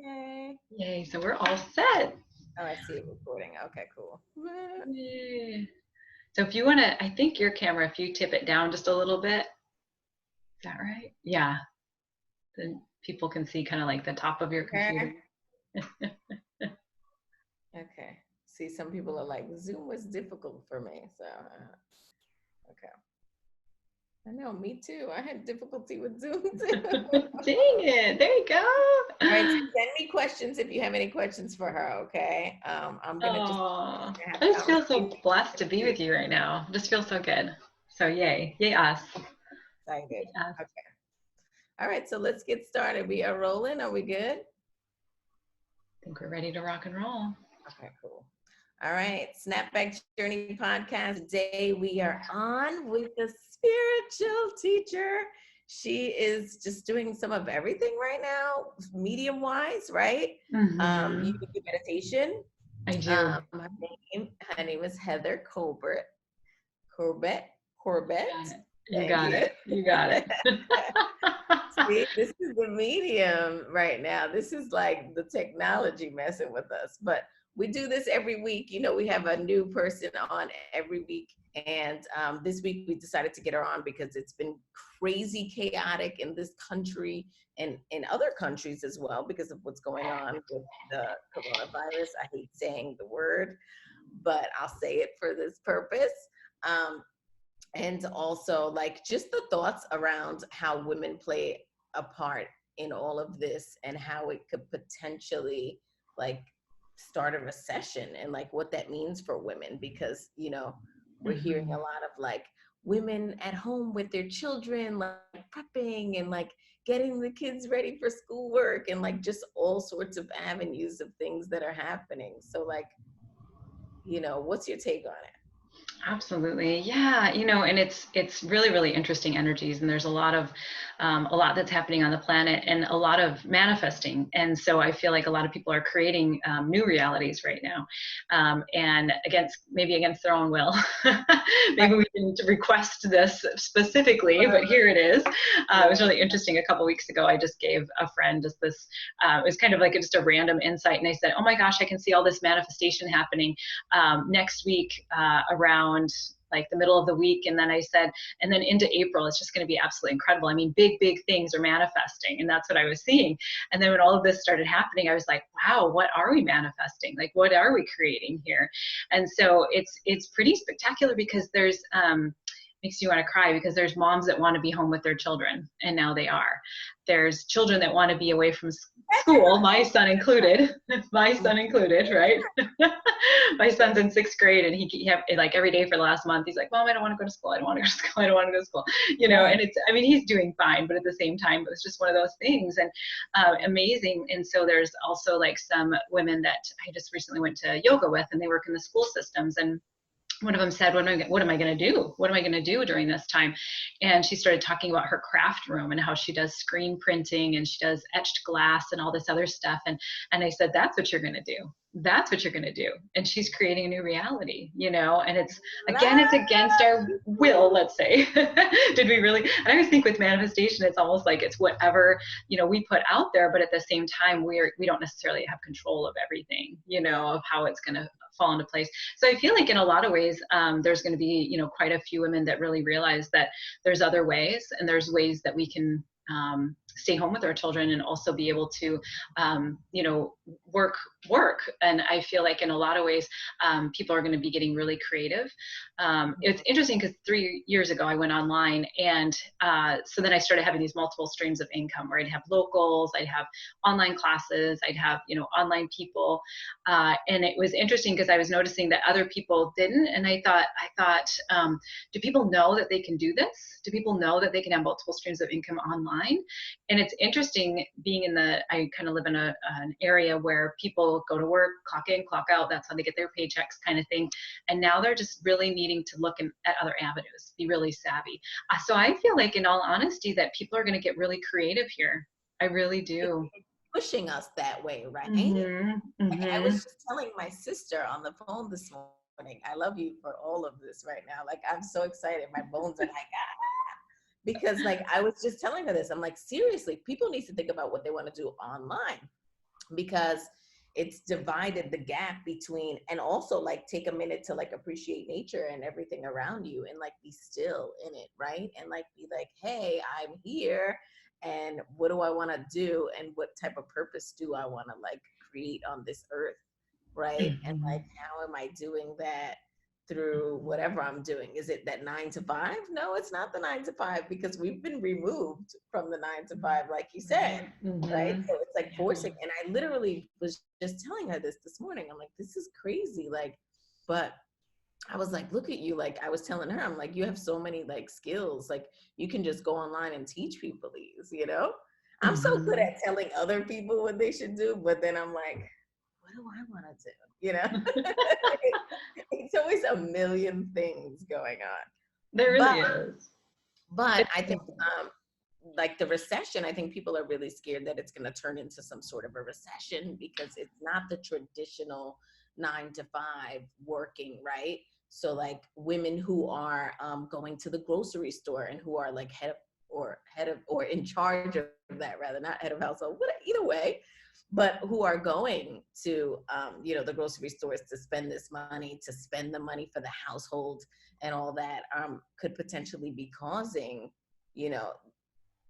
Yay. Yay. So we're all set. Oh, I see it recording. Okay, cool. Yay. So if you want to, I think your camera, if you tip it down just a little bit, is that right? Yeah. Then people can see kind of like the top of your computer. Okay. Okay. See, some people are like, Zoom was difficult for me. So, okay. I know, me too. I had difficulty with Zoom too. Dang it. There you All right, so go. send me questions if you have any questions for her, okay? I'm gonna just Oh, have I just feel so conversation. blessed to be with you right now. Just feel so good. So yay. Yay us. Excited. Yay us. Okay. All right, so let's get started. We are rolling. Are we good? I think we're ready to rock and roll. Okay, cool. All right, Snapback Journey podcast. Today we are on with the spiritual teacher. She is just doing some of everything right now, medium wise, right? You Mm-hmm. can do meditation. I do. Her name is Heather Colbert. Corbett. You Corbett. got it. You Thank got you. it. You got it. See, this is the medium right now. This is like the technology messing with us. But we do this every week. You know, we have a new person on every week. And this week we decided to get her on because it's been crazy chaotic in this country and in other countries as well because of what's going on with the coronavirus. I hate saying the word, but I'll say it for this purpose. Um, and also like just the thoughts around how women play a part in all of this and how it could potentially like start a recession and like what that means for women because you know we're hearing a Mm-hmm. lot of like women at home with their children like prepping and like getting the kids ready for schoolwork and like just all sorts of avenues of things that are happening so like you know what's your take on it. Absolutely. Yeah. And it's really, really interesting energies. And there's a lot that's happening on the planet and a lot of manifesting. And so I feel like a lot of people are creating new realities right now. And maybe against their own will. Right. Maybe we didn't request this specifically, but here it is. It was really interesting. A couple weeks ago, I just gave a friend just this, it was kind of like just a random insight. And I said, oh my gosh, I can see all this manifestation happening next week around like the middle of the week. And then I said, and then into April, it's just going to be absolutely incredible. I mean, big, big things are manifesting. And that's what I was seeing. And then when all of this started happening, I was like, wow, what are we manifesting? Like, what are we creating here? And so it's pretty spectacular because there's, makes you want to cry because there's moms that want to be home with their children and now they are. There's children that want to be away from school, my son included, right? My son's in 6th grade and he have like every day for the last month he's like, Mom, I don't want to go to school, I don't want to go to school, I don't want to go to school, Right. and he's doing fine, but at the same time it was just one of those things. And amazing. And so there's also like some women that I just recently went to yoga with and they work in the school systems, and one of them said, what am I going to do? What am I going to do during this time? And she started talking about her craft room and how she does screen printing and she does etched glass and all this other stuff. And I said, that's what you're going to do. That's what you're going to do. And she's creating a new reality, and it's against our will, let's say. Did we really? And I always think with manifestation, it's almost like it's whatever, we put out there, but at the same time, we don't necessarily have control of everything, of how it's going to fall into place. So I feel like in a lot of ways, there's going to be, quite a few women that really realize that there's other ways and there's ways that we can stay home with our children and also be able to, work. And I feel like in a lot of ways, people are going to be getting really creative. It's interesting because 3 years ago I went online and so then I started having these multiple streams of income where I'd have locals, I'd have online classes, I'd have, online people. And it was interesting because I was noticing that other people didn't. And I thought, do people know that they can do this? Do people know that they can have multiple streams of income online? And it's interesting being I kind of live in an area where people go to work, clock in, clock out. That's how they get their paychecks kind of thing. And now they're just really needing to look at other avenues, be really savvy. So I feel like in all honesty that people are going to get really creative here. I really do. Pushing us that way, right? Mm-hmm. Like, I was Mm-hmm. just telling my sister on the phone this morning, I love you for all of this right now. Like, I'm so excited. My bones are like, because like I was just telling her this. I'm like, seriously, people need to think about what they want to do online. because it's divided the gap between, and also like take a minute to like appreciate nature and everything around you and like be still in it, right? And like be like, hey, I'm here, and what do I want to do, and what type of purpose do I want to like create on this earth, right? And Mhm. like, how am I doing that through whatever I'm doing? Is it that 9 to 5? No, it's not the 9 to 5, because we've been removed from the 9 to 5, like you said, Right. right? Mhm. So it's like Yeah. forcing. And I literally was just telling her this morning. I'm like, this is crazy. Like, but I was like, look at you. Like, I was telling her, I'm like, you have so many like skills. Like, you can just go online and teach people these, you know? I'm so good Mhm. at telling other people what they should do, but then I'm like, what do I want to do? You know? It's always a million things going on. There But really is. I think like the recession, I think people are really scared that it's going to turn into some sort of a recession, because it's not the traditional 9 to 5 working, right? So like women who are going to the grocery store and who are like head of or in charge of that, rather, not head of household, but either way, but who are going to the grocery stores to spend this money, to spend the money for the household and all that, could potentially be causing, you know,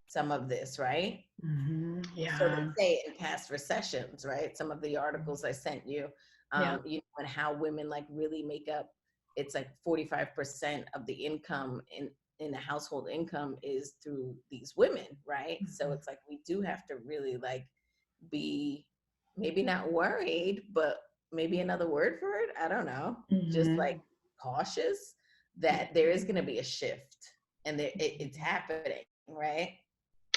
some of this, right? Mhm. So they Yeah. say in past recessions, right? Some of the articles I sent you, Yeah. and how women like really make up. It's like 45% of the income in the household income is through these women, right? So Mhm. it's like we do have to really like be, maybe not worried, but maybe another word for it, I don't know, just like Mhm. cautious that there is going to be a shift, and it's happening, right?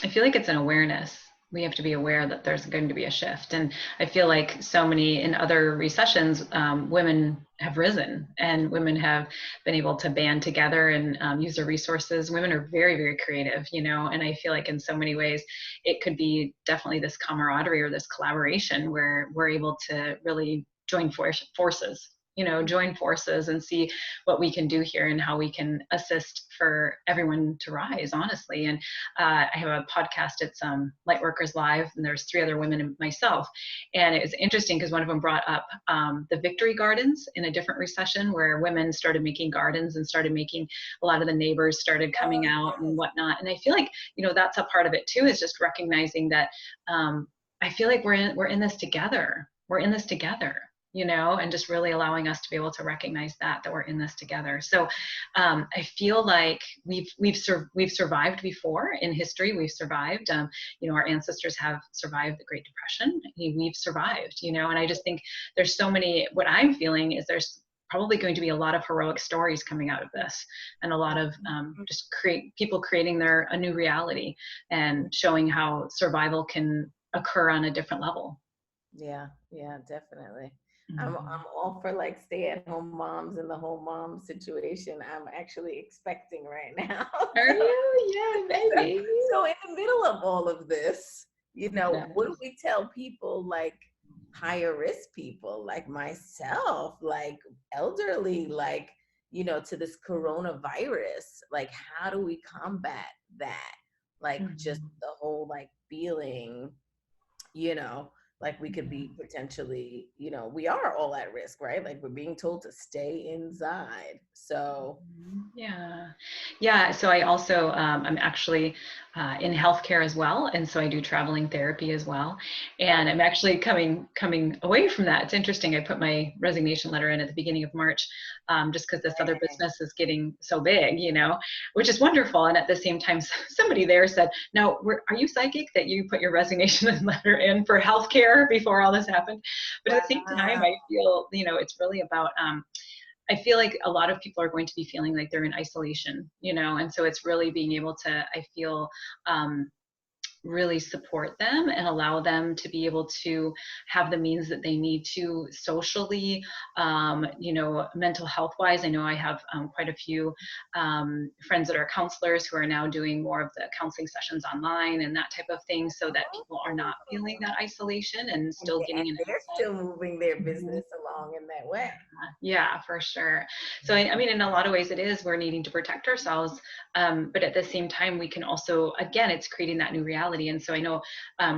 I feel like it's an awareness. We have to be aware that there's going to be a shift. And I feel like so many in other recessions, women have risen and women have been able to band together and use their resources. Women are very, very creative, you know, and I feel like in so many ways it could be definitely this camaraderie or this collaboration where we're able to really join forces, you know, join forces and see what we can do here and how we can assist for everyone to rise, honestly. And I have a podcast. It's Lightworkers Live, and there's three other women and myself. And it was interesting because one of them brought up the victory gardens in a different recession, where women started making gardens and started making, a lot of the neighbors started coming Oh, out and whatnot. And I feel like, you know, that's a part of it too, is just recognizing that I feel like we're in this together. We're in this together, you know, and just really allowing us to be able to recognize that we're in this together. So I feel like we've survived before in history. We've survived. You know, our ancestors have survived the Great Depression. We've survived. You know, and I just think there's so many. What I'm feeling is there's probably going to be a lot of heroic stories coming out of this, and a lot of just people creating a new reality and showing how survival can occur on a different level. yeah, yeah, definitely. I'm Mhm. all for like stay-at-home moms and the whole mom situation. I'm actually expecting right now. Are So, you? Yeah, so, maybe. so in the middle of all of this, Yeah. what do we tell people like higher risk people like myself, like elderly, like, to this coronavirus? Like, how do we combat that? Like, just Mhm. the whole like feeling, you know, like we could be potentially, we are all at risk, right? Like we're being told to stay inside. So, Yeah. Yeah. So I also, I'm actually in healthcare as well. And so I do traveling therapy as well. And oh, I'm actually coming away from that. It's interesting. I put my resignation letter in at the beginning of March, just because this other business is getting so big, you know, which is wonderful. And at the same time, somebody there said, no, are you psychic that you put your resignation letter in for healthcare before all this happened? But at the same time, wow. I feel, you know, it's really about, I feel like a lot of people are going to be feeling like they're in isolation, you know, and so it's really being able to, I feel, really support them and allow them to be able to have the means that they need to socially, you know, mental health wise. I know I have quite a few friends that are counselors who are now doing more of the counseling sessions online and that type of thing, so that people are not feeling that isolation and And still getting an they're outlet. still moving their Mhm. business along in that way. Yeah, for sure. So, I mean, in a lot of ways it is, we're needing to protect ourselves. But at the same time, we can also, again, it's creating that new reality. And so I know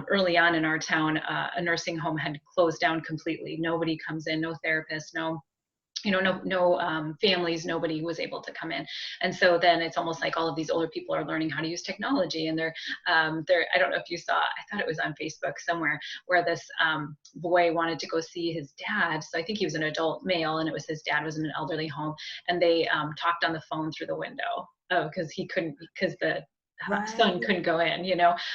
early on in our town, a nursing home had closed down completely. Nobody comes in, no therapist, no, no families, nobody was able to come in. And so then it's almost like all of these older people are learning how to use technology, and they're I don't know if you saw, I thought it was on Facebook somewhere, where this boy wanted to go see his dad. So I think he was an adult male, and it was his dad was in an elderly home, and they talked on the phone through the window because he couldn't, because the Right. son couldn't go in.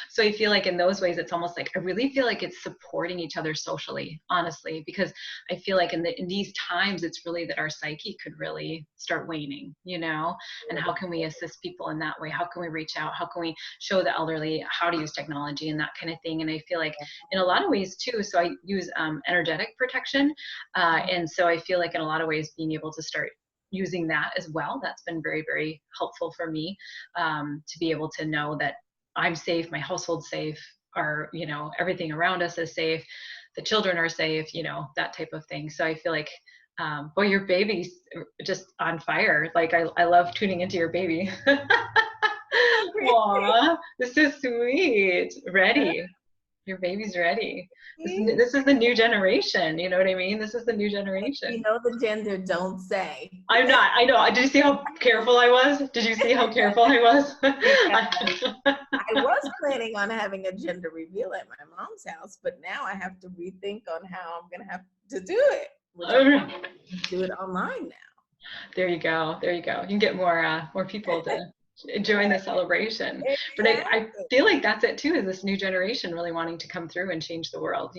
So I feel like in those ways it's almost like, I really feel like it's supporting each other socially, honestly, because I feel like in these times it's really that our psyche could really start waning. And how can we assist people in that way? How can we reach out? How can we show the elderly how to use technology and that kind of thing? And I feel like in a lot of ways too, so I use energetic protection, and so I feel like in a lot of ways being able to start using that as well, that's been very, very helpful for me, to be able to know that I'm safe, my household's safe, everything around us is safe, the children are safe, that type of thing. So I feel like, boy, your baby's just on fire. Like I love tuning into your baby. Oh, really? Aw, this is sweet. Ready. Your baby's ready. This is the new generation. You know what I mean? This is the new You generation. know the gender, don't say. I'm not. I know. Did you see how careful I was? Did you see how careful I was? Because I was planning on having a gender reveal at my mom's house, but now I have to rethink on how I'm going to have to do it, which I'm going to do it online now. There you go. There you go. You can get more people to join the celebration. But I Exactly. feel like that's it too, is this new generation really wanting to come through and change the world.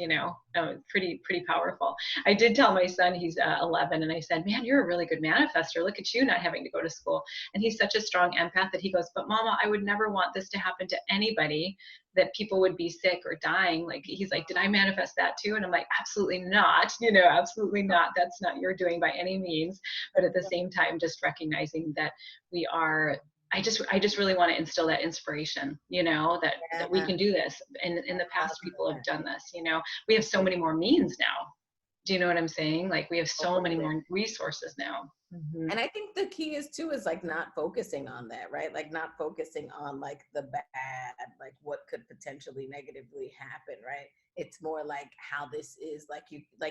Pretty powerful. I did tell my son, he's 11, and I said, man, you're a really good manifester. Look at you not having to go to school. And he's such a strong empath that he goes, but Mama, I would never want this to happen to anybody, that people would be sick or dying. Like, he's like, did I manifest that too? And I'm like, absolutely not, absolutely not. That's not your doing by any means. But at the same time, just recognizing that we are, I just really want to instill that inspiration, that we Yeah, can do this. And in the I love past, people have that. done this. We have so many more means now. Do you know what I'm saying? Like, we have so many Totally. more resources now. Mm-hmm. And I think the key is too is like not focusing on that, right? Like not focusing on like the bad, like what could potentially negatively happen, right? It's more like how this is, like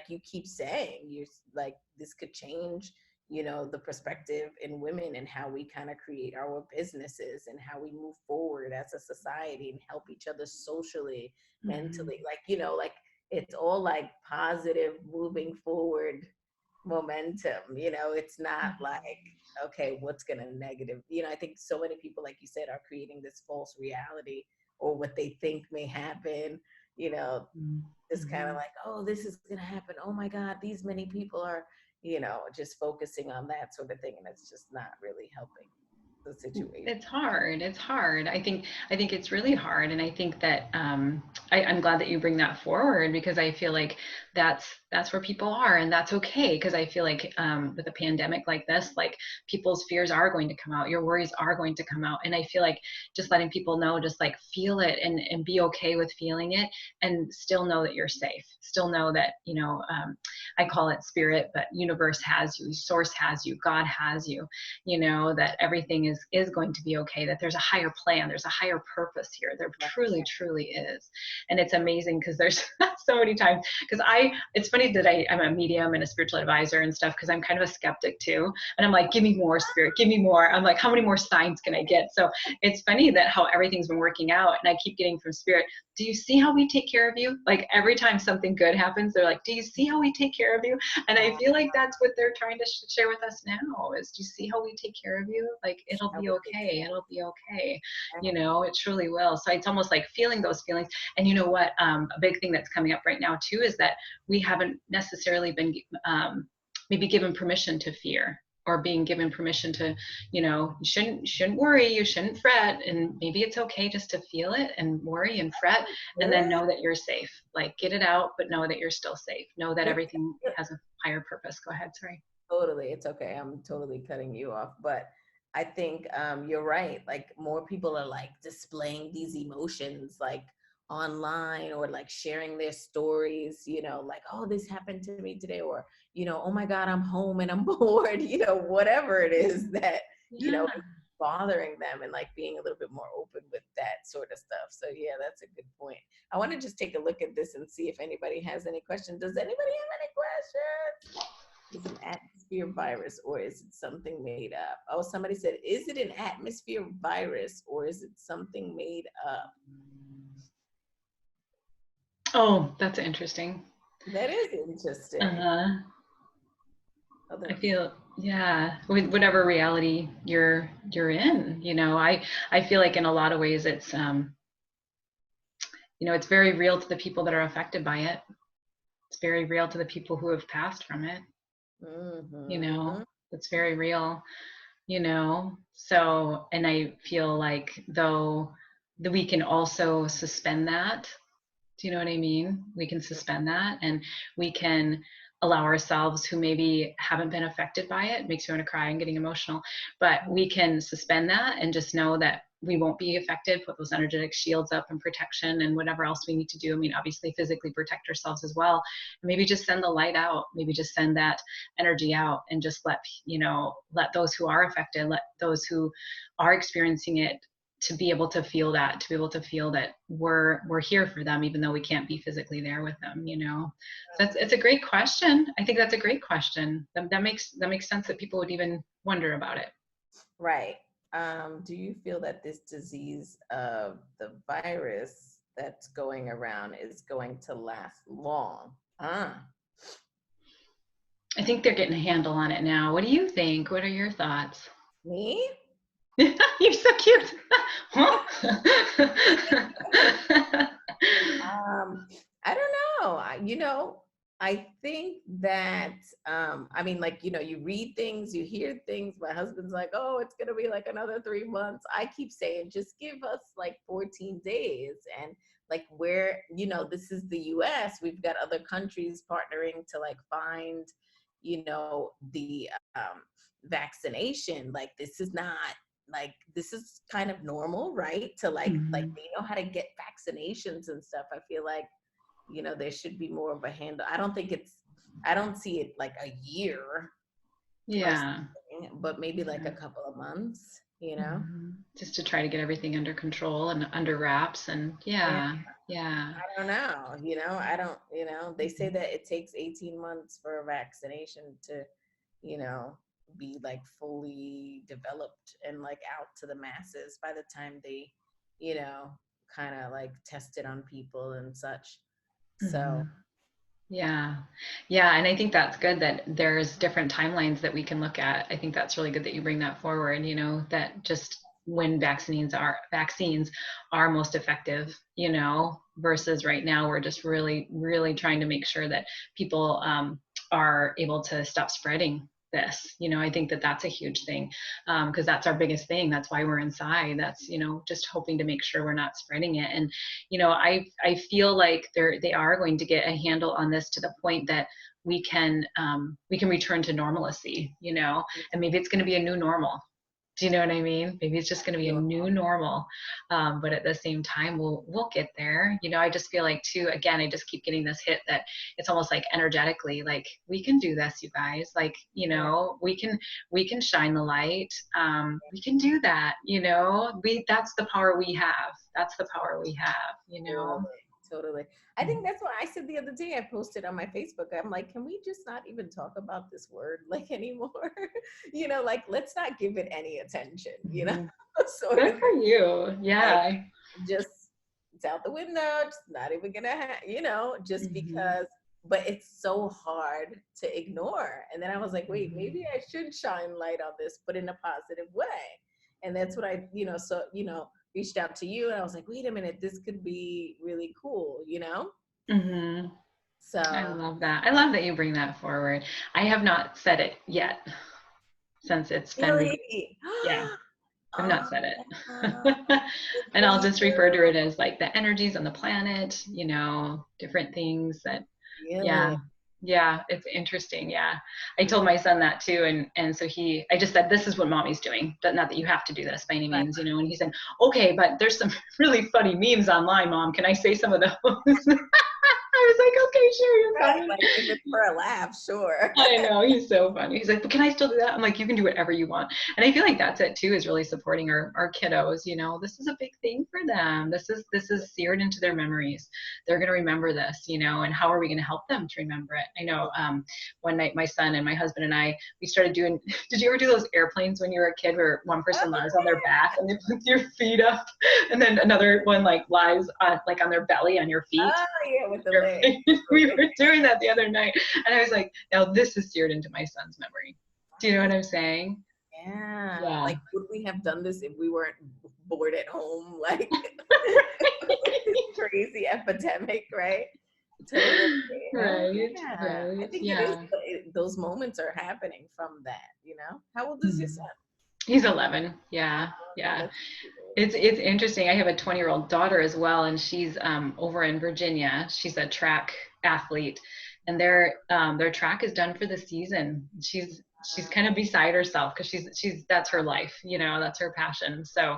you keep saying, you like this could change, the perspective in women and how we kind of create our businesses and how we move forward as a society and help each other socially, Mm-hmm. mentally, like it's all like positive moving forward momentum. It's not like, okay, what's gonna negative, I think so many people, like you said, are creating this false reality or what they think may happen, you know just kind of Mm-hmm. like, oh, this is gonna happen, oh my god, these many people are, just focusing on that sort of thing, and it's just not really helping the situation. It's hard. It's hard. I think it's really hard. And I think that I'm glad that you bring that forward, because I feel like that's where people are, and that's okay. Because I feel like with a pandemic like this, like, people's fears are going to come out, your worries are going to come out. And I feel like just letting people know, just like feel it, and be okay with feeling it, and still know that you're safe. Still know that, I call it spirit, but universe has you, source has you, God has you, that everything is going to be okay, that there's a higher plan, there's a higher purpose here, there truly is. And it's amazing, because there's so many times, because it's funny that I'm a medium and a spiritual advisor and stuff, because I'm kind of a skeptic too, and I'm like, give me more, spirit, give me more. I'm like, how many more signs can I get? So it's funny that how everything's been working out, and I keep getting from spirit, do you see how we take care of you? Like, every time something good happens, they're like, do you see how we take care of you? And I feel like that's what they're trying to share with us now, is, do you see how we take care of you? Like, it'll I be would think okay. It'll be okay. that. It truly will. So it's almost like feeling those feelings. And you know what? A big thing that's coming up right now too is that we haven't necessarily been maybe given permission to fear, or being given permission to, you shouldn't worry, you shouldn't fret, and maybe it's okay just to feel it and worry and fret, and then Good. know that you're safe. Like, get it out, but know that you're still safe. Know that Yeah, everything has a higher purpose. Go ahead. Sorry. totally. It's okay. I'm totally cutting you off, but I think you're right. Like more people are like displaying these emotions, like online, or like sharing their stories, like, oh, this happened to me today, or, oh my God, I'm home and I'm bored, whatever it is that, Yeah. is bothering them, and like being a little bit more open with that sort of stuff. So yeah, that's a good point. I want to just take a look at this and see if anybody has any questions. Does anybody have any questions? Is it an atmosphere virus, or is it something made up? Oh, somebody said, is it an atmosphere virus, or is it something made up? Oh, that's interesting. That is interesting. Uh-huh. I Other, feel, yeah, with whatever reality you're in, I feel like in a lot of ways it's it's very real to the people that are affected by it. It's very real to the people who have passed from it, mm-hmm. it's very real, So, and I feel like though that we can also suspend that. Do you know what I mean? We can suspend that, and we can allow ourselves who maybe haven't been affected by it. Makes me want to cry and getting emotional, but we can suspend that and just know that we won't be affected, put those energetic shields up and protection and whatever else we need to do. I mean, obviously physically protect ourselves as well. And maybe just send the light out, maybe just send that energy out, and just let those who are affected, let those who are experiencing it, to be able to feel that, we're here for them, even though we can't be physically there with them. So it's a great question. I think that's a great question. That makes sense that people would even wonder about it. Right. Do you feel that this disease of the virus that's going around is going to last long? I think they're getting a handle on it now. What do you think? What are your thoughts? Me? You're so cute. Huh? I don't know. I think that, I mean, like, you read things, you hear things. My husband's like, oh, it's going to be like another 3 months. I keep saying, just give us like 14 days. And like, this is the US, we've got other countries partnering to like find, the vaccination. Like, this is not, like, this is kind of normal, right? To like Mhm. they know how to get vaccinations and stuff. I feel like, there should be more of a handle. I don't see it like a year or Yeah. something, but maybe like a Yeah. couple of months. Just to try to get everything under control and under wraps, and Yeah, yeah, yeah. I don't know. I don't, they say that it takes 18 months for a vaccination to, you know, be like fully developed and like out to the masses by the time they, you know, kind of like test it on people and such. So, Mhm. Yeah. Yeah. And I think that's good that there's different timelines that we can look at. I think that's really good that you bring that forward, that just when vaccines are most effective, versus right now we're just really, really trying to make sure that people are able to stop spreading this. I think that that's a huge thing, because that's our biggest thing. That's why we're inside. That's, just hoping to make sure we're not spreading it. And I feel like they are going to get a handle on this to the point that we can return to normalcy, and maybe it's going to be a new normal. Do you know what I mean? Maybe it's just going to be a new normal, but at the same time, we'll get there. I just feel like too. Again, I just keep getting this hit that it's almost like energetically, like we can do this, you guys. Like yeah, we can shine the light. We can do that. That's the power we have. That's the power we have. totally, totally. I think that's what I said the other day. I posted on my Facebook. I'm like, can we just not even talk about this word like anymore? Like, let's not give it any attention, Mhm. sort Good of for you. like, Yeah. just it's out the window, just not even gonna just Mhm. because. But it's so hard to ignore. And then I was like, wait, Mhm. maybe I should shine light on this, but in a positive way. And that's what I reached out to you, and I was like, wait a minute, this could be really cool. Mhm. I So love that. I love that you bring that forward. I have not said it yet since it's been, really, yeah, I've oh, not said it. good And for I'll you. just refer to it as like the energies on the planet, different things that, yeah, Really? Yeah, it's interesting. Yeah. I told my son that too. And so I just said, this is what mommy's doing, but not that you have to do this by any Right. means, and he said, okay, but there's some really funny memes online, Mom. Can I say some of those? I was like, okay, sure, you're Right. fine. Like if it's for a laugh, sure. I know, he's so funny. He's like, but can I still do that? I'm like, you can do whatever you want. And I feel like that's it too, is really supporting our kiddos. This is a big thing for them. This is seared into their memories. They're gonna remember this, and how are we gonna help them to remember it? I know one night my son and my husband and I, we started doing, did you ever do those airplanes when you were a kid where one person Oh, lies on their back and they put their feet up and then another one like lies on like on their belly on your feet? oh yeah, with the leg. We were doing that the other night, and I was like, now this is seared into my son's memory. Do you know what I'm saying? Yeah. Yeah. Like, would we have done this if we weren't bored at home? Like, this crazy epidemic, right? Totally. Right, Yeah. I right. think it is. Yeah. Those moments are happening from that. How old is your Mhm. son? He's 11. Yeah. Okay, Yeah. that's It's interesting. I have a 20-year-old daughter as well, and she's over in Virginia. She's a track athlete, and their track is done for the season. She's kind of beside herself because she's that's her life, that's her passion. So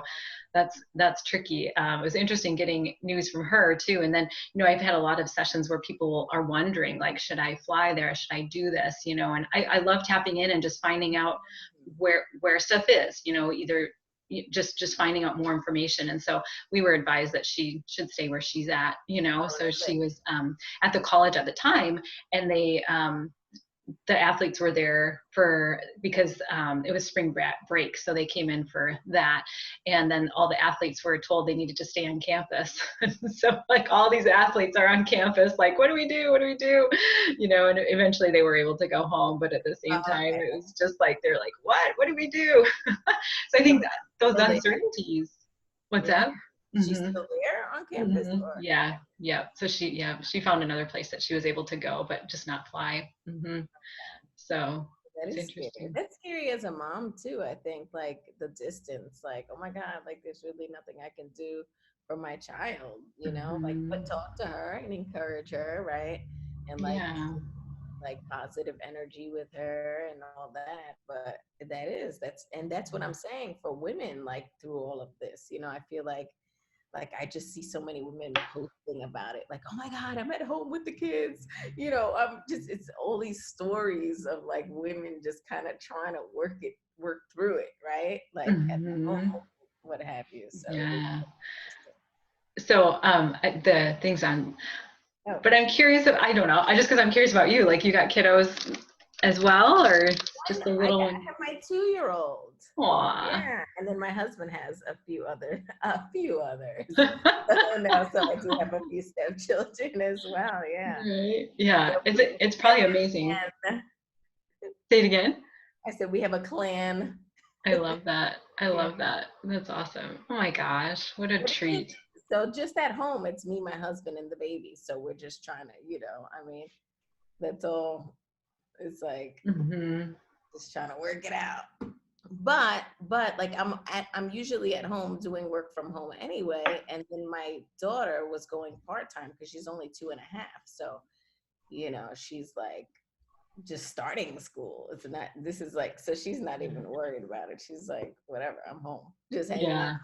that's tricky. It was interesting getting news from her too, and then I've had a lot of sessions where people are wondering like, should I fly there? Should I do this? And I love tapping in and just finding out where stuff is. Either just finding out more information. And so we were advised that she should stay where she's at, so she was at the college at the time, and the athletes were there because it was spring break, so they came in for that, and then all the athletes were told they needed to stay on campus. So like all these athletes are on campus, like, what do we do, and eventually they were able to go home, but at the same time okay. it was just like they're like, what do we do? So I So think that those still there? uncertainties. What's Yeah. that? She's Hmm. still there on campus, Hmm. or Yeah, yeah. So she found another place that she was able to go, but just not fly. So that it's is scary. interesting. That's scary as a mom too. I think like the distance, like, oh my God, like there's really nothing I can do for my child. Like, but Hmm. talk to her and encourage her, right? And Yeah. like positive energy with her and all that. But that's what I'm saying for women, like through all of this. I feel like I just see so many women posting about it, like, oh my God, I'm at home with the kids. I'm just, it's all these stories of like women just kind of trying to work through it, right? Like at Hmm. home, what have you. So it's Yeah. interesting. So the things on, Oh, but I'm curious if I don't know. I just because I'm curious about you. Like you got kiddos as well, or just a I little one? have my 2-year-old. Aw. Yeah, and then my husband has a few others. So I do have a few stepchildren as well. Yeah. Right. So Yeah. It's probably amazing. and Say it again. I said we have a clan. I love that. I Yeah. love that. That's awesome. Oh my gosh, what a But it is. treat. So just at home, it's me, my husband, and the baby. So we're just trying to, that's all. It's like Hmm. just trying to work it out. But like I'm usually at home doing work from home anyway. And then my daughter was going part-time because she's only 2.5. So, she's like just starting school. It's not, this is like, so she's not even worried about it. She's like, whatever, I'm home, just hanging Yeah.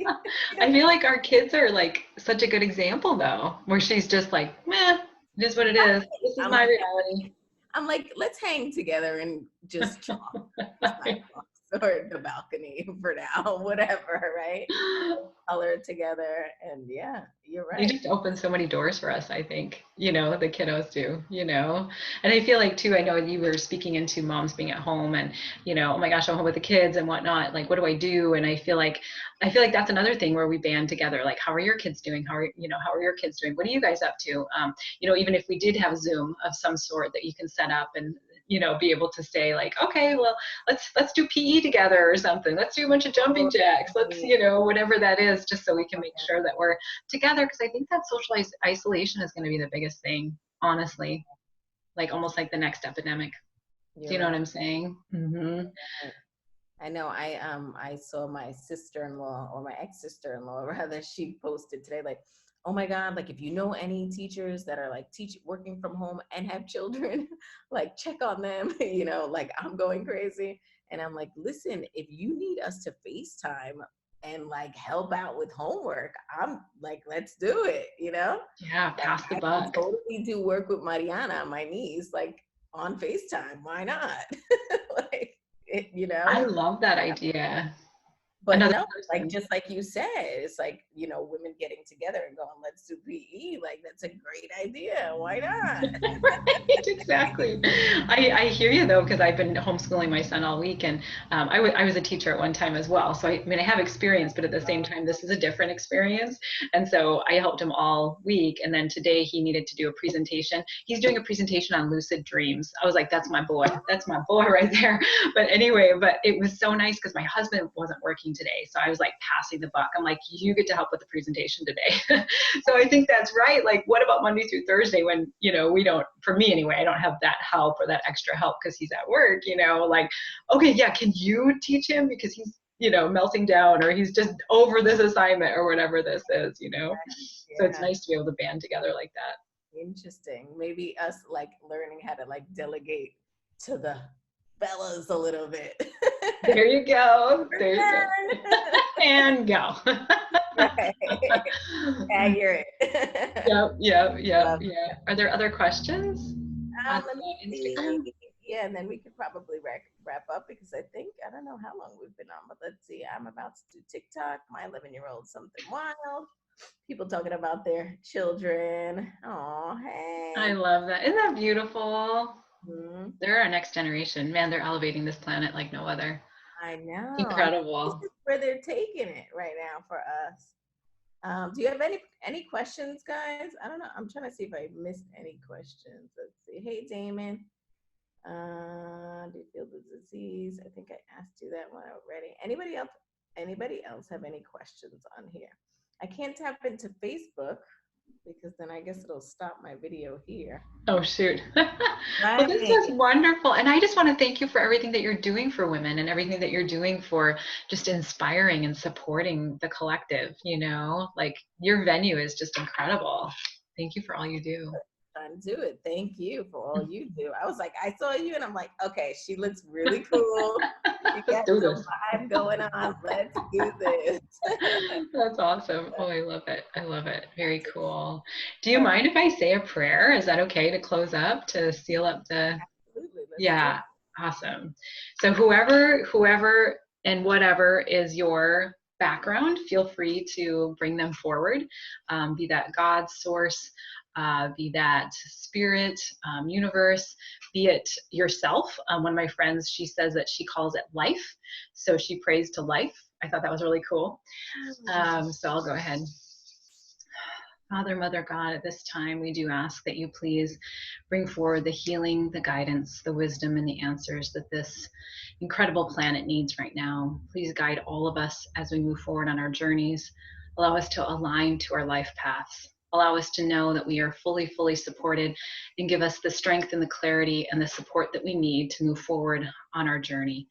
out. I feel like our kids are like such a good example though, where she's just like, meh, it is what it is. This is I'm my like, reality. I'm like, let's hang together and just chalk the sidewalks or the balcony for now, whatever, right? Color together. And yeah, you're They right. just open so many doors for us, I think, the kiddos do. And I feel like too, I know you were speaking into moms being at home and, oh my gosh, I'm home with the kids and whatnot. Like, what do I do? And I feel like that's another thing where we band together. Like, how are your kids doing? How are your kids doing? What are you guys up to? Even if we did have Zoom of some sort that you can set up and, be able to say like, okay, well, let's do PE together or something. Let's do a bunch of jumping jacks. Let's, whatever that is, just so we can make sure that we're together, because I think that social isolation is going to be the biggest thing, honestly, like almost like the next epidemic. Do You're you know what right. I'm saying? Hmm. I know I saw my sister-in-law, or my ex-sister-in-law rather, she posted today like, oh my God, like if you know any teachers that are like working from home and have children, like check on them, like I'm going crazy. And I'm like, listen, if you need us to FaceTime and like help out with homework, I'm like, let's do it. Yeah, Like pass the I can buck. totally do work with Mariana, my niece, like on FaceTime. Why not? like, I love that idea. but Another no, like person. just like you said, it's like, women getting together and going, let's do PE. Like that's a great idea. Why not? Right, exactly. I hear you though, because I've been homeschooling my son all week, and I was a teacher at one time as well. So I mean, I have experience, but at the same time, this is a different experience. And so I helped him all week, and then today he needed to do a presentation. He's doing a presentation on lucid dreams. I was like, that's my boy right there. But anyway, but it was so nice because my husband wasn't working today, so I was like passing the buck. I'm like, you get to help with the presentation today. So I think that's right. Like, what about Monday through Thursday when, we don't, for me anyway, I don't have that help or that extra help because he's at work, like, okay, yeah, can you teach him because he's, melting down or he's just over this assignment or whatever this is. So it's Yeah. nice to be able to band together like that. Interesting. Maybe us like learning how to like delegate to the fellas a little bit. There you go. There you go. And go. Right. Accurate. Yep, yep, yep, Love yeah. Are there other questions on Let me see. Instagram? Yeah, and then we could probably wrap up because I don't know how long we've been on, but let's see. I'm about to do TikTok. My 11-year-old something wild. People talking about their children. Oh, I hey. love that. Isn't that beautiful? Mhm. They're our next generation. Man, they're elevating this planet like no other. I know. I think this Incredible. is where they're taking it right now for us. Do you have any questions, guys? I don't know. I'm trying to see if I missed any questions. Let's see. Hey, Damon. Do you feel the disease? I think I asked you that one already. Anybody else? Anybody else have any questions on here? I can't tap into Facebook because then I guess it'll stop my video here. Oh, shoot. Well, this Right. was wonderful. And I just want to thank you for everything that you're doing for women and everything that you're doing for just inspiring and supporting the collective. Like your venue is just incredible. Thank you for all you do. Trying to do it. Thank you for all you do. I was like, I saw you and I'm like, okay, she looks really cool. She Let's got do some this. vibe going on. Let's do this. That's awesome. Oh, I love it. I love it. Very cool. Do you mind if I say a prayer? Is that okay to close up, to seal up the Absolutely. Let's do Yeah, awesome. So whoever and whatever is your background, feel free to bring them forward. Be that God, source, be that spirit, universe, be it yourself. One of my friends, she says that she calls it life. So she prays to life. I thought that was really cool. it. So I'll go ahead. Father, Mother God, at this time, we do ask that you please bring forward the healing, the guidance, the wisdom, and the answers that this incredible planet needs right now. Please guide all of us as we move forward on our journeys. Allow us to align to our life paths. Allow us to know that we are fully, fully supported and give us the strength and the clarity and the support that we need to move forward on our journey.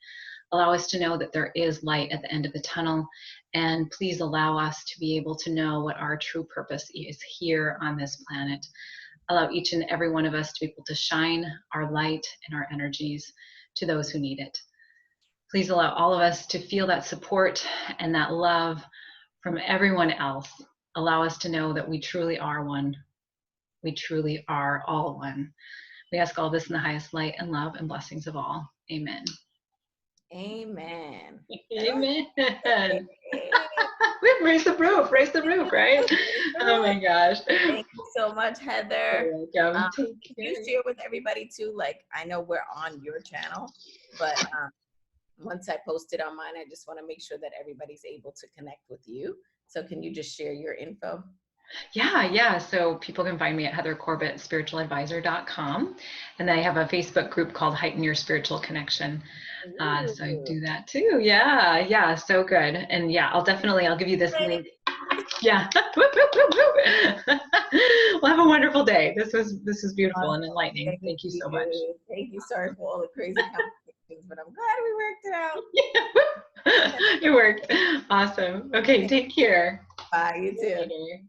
Allow us to know that there is light at the end of the tunnel. And please allow us to be able to know what our true purpose is here on this planet. Allow each and every one of us to be able to shine our light and our energies to those who need it. Please allow all of us to feel that support and that love from everyone else. Allow us to know that we truly are one. We truly are all one. We ask all this in the highest light and love and blessings of all. Amen. Amen. Amen. Okay. We've raised the roof, right? Oh my gosh. Thank you so much, Heather. You're welcome. Take Can you care. share with everybody too? Like, I know we're on your channel, but once I post it on mine, I just want to make sure that everybody's able to connect with you. So can you just share your info? Yeah. So people can find me at heathercorbettspiritualadvisor.com. And then I have a Facebook group called Heighten Your Spiritual Connection. So I Ooh. do that too. Yeah. So good. And yeah, I'll give you this link. Yeah. Well, have a wonderful day. This was beautiful and enlightening. Thank Thank you so much. you. Thank you. Sorry for all the crazy complications, but I'm glad we worked it out. It worked. Awesome. Okay, take care. Bye. You See you too. later.